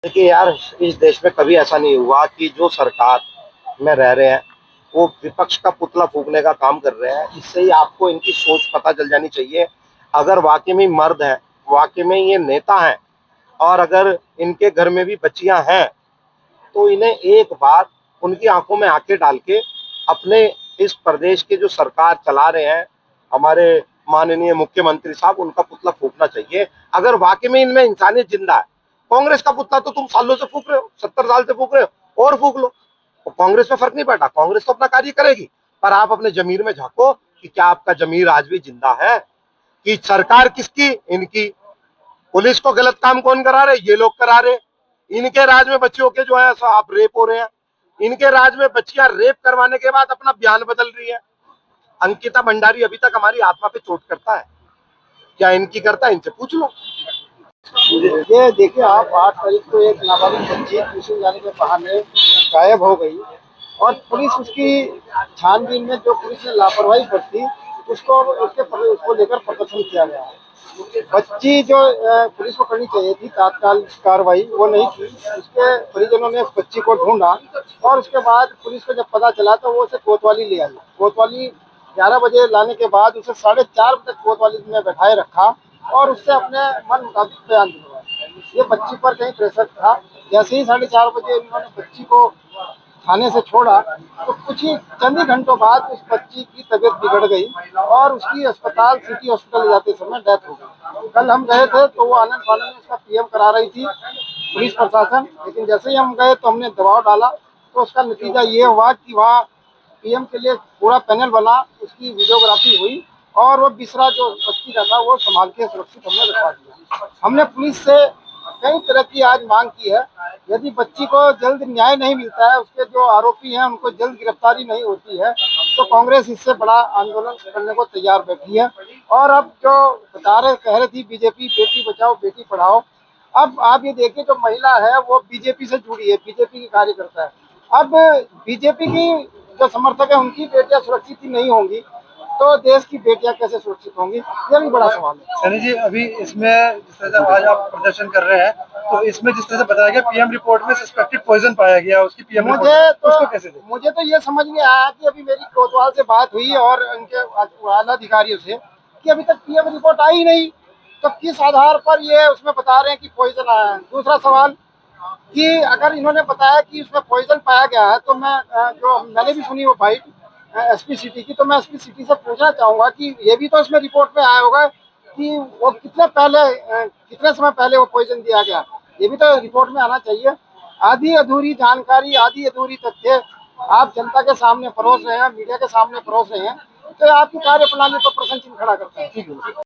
देखिए यार, इस देश में कभी ऐसा नहीं हुआ कि जो सरकार में रह रहे हैं वो विपक्ष का पुतला फूंकने का काम कर रहे हैं। इससे ही आपको इनकी सोच पता चल जानी चाहिए। अगर वाकई में मर्द हैं, वाकई में ये नेता हैं, और अगर इनके घर में भी बच्चियां हैं, तो इन्हें एक बार उनकी आंखों में आंखें डाल के अपने इस प्रदेश के जो सरकार चला रहे हैं, हमारे माननीय मुख्यमंत्री साहब, उनका पुतला फूकना चाहिए। अगर वाकई में इनमें इंसानियत जिंदा है। कांग्रेस का पुतला तो तुम सालों से फूक रहे हो, 70 साल से फूक रहे हो, और फूक लो। तो कांग्रेस में फर्क नहीं पड़ता, कांग्रेस तो अपना कार्य करेगी। पर आप अपने जमीर में झांको कि क्या आपका जमीर आज भी जिंदा है। कि सरकार किसकी? इनकी। पुलिस को गलत काम कौन करा रहे? ये लोग करा रहे। इनके राज में बच्चियों के जो है आप रेप हो रहे हैं। इनके राज में बच्चियां रेप करवाने के बाद अपना बयान बदल रही है। अंकिता भंडारी अभी तक हमारी आत्मा पे चोट करता है। क्या इनकी करता है? इनसे पूछ लो। ये देखिए आप 8 तारीख को एक नाबालिग बच्ची ट्यूशन जाने के बहाने गायब हो गई और पुलिस उसकी छानबीन में जो पुलिस ने लापरवाही बरती उसको लेकर प्रदर्शन किया गया है। बच्ची जो पुलिस को करनी चाहिए थी तात्काल कार्रवाई वो नहीं की। उसके परिजनों ने उस बच्ची को ढूंढा और उसके बाद पुलिस को जब पता चला तो वो उसे कोतवाली ले आई। कोतवाली 11 बजे लाने के बाद उसे 4:30 बजे तक कोतवाली में बैठाए रखा और उससे अपने मन मुताबिक बयान दिलवाया। ये बच्ची पर कहीं प्रेशर था। जैसे ही 4:30 बजे उन्होंने बच्ची को थाने से छोड़ा तो कुछ ही चंद ही घंटों बाद उस बच्ची की तबीयत बिगड़ गई और उसकी अस्पताल सिटी हॉस्पिटल ले जाते समय डेथ हो गई। कल हम गए थे तो वो आनंद फानन में उसका पीएम करा रही थी पुलिस प्रशासन, लेकिन जैसे ही हम गए तो हमने दबाव डाला तो उसका नतीजा ये हुआ कि वहाँ पीएम के लिए पूरा पैनल बना, उसकी वीडियोग्राफी हुई और वो बिसरा जो बच्ची का था वो संभाल के सुरक्षित हमने रखवा दिया। हमने पुलिस से कई तरह की आज मांग की है। यदि बच्ची को जल्द न्याय नहीं मिलता है, उसके जो आरोपी हैं उनको जल्द गिरफ्तारी नहीं होती है, तो कांग्रेस इससे बड़ा आंदोलन करने को तैयार बैठी है। और अब जो कह रही थी बीजेपी बेटी बचाओ बेटी पढ़ाओ, अब आप ये देखिए जो महिला है वो बीजेपी से जुड़ी है, बीजेपी की कार्यकर्ता है। अब बीजेपी की जो समर्थक है उनकी बेटियां सुरक्षित ही नहीं होंगी तो देश की बेटियां कैसे सुरक्षित होंगी, यह भी बड़ा सवाल है। सनी जी, अभी इसमें जिस तरह से आज आप प्रदर्शन कर रहे हैं तो इसमें जिस तरह से बताया गया पीएम रिपोर्ट में सस्पेक्टेड पॉइजन पाया गया, उसकी पीएम रिपोर्ट उसको कैसे देखें? मुझे तो ये समझ में आया कि अभी मेरी कोतवाल से बात हुई और उनके आला अधिकारियों से कि अभी तक पीएम रिपोर्ट आई नहीं, तो किस आधार पर ये उसमें बता रहे हैं कि पॉइजन आया है। दूसरा सवाल कि अगर इन्होंने बताया कि उसमें पॉइजन पाया गया है तो जो मैंने भी सुनी वो फाइट एसपी सिटी की, तो मैं एसपी सिटी से पूछना चाहूंगा कि ये भी तो इसमें रिपोर्ट में आया होगा कि वो कितने समय पहले वो पॉइजन दिया गया, ये भी तो रिपोर्ट में आना चाहिए। आधी अधूरी जानकारी, आधी अधूरी तथ्य आप जनता के सामने परोस रहे हैं, मीडिया के सामने परोस रहे हैं, तो आपकी कार्यप्रणाली पर प्रश्न चिन्ह खड़ा करता है।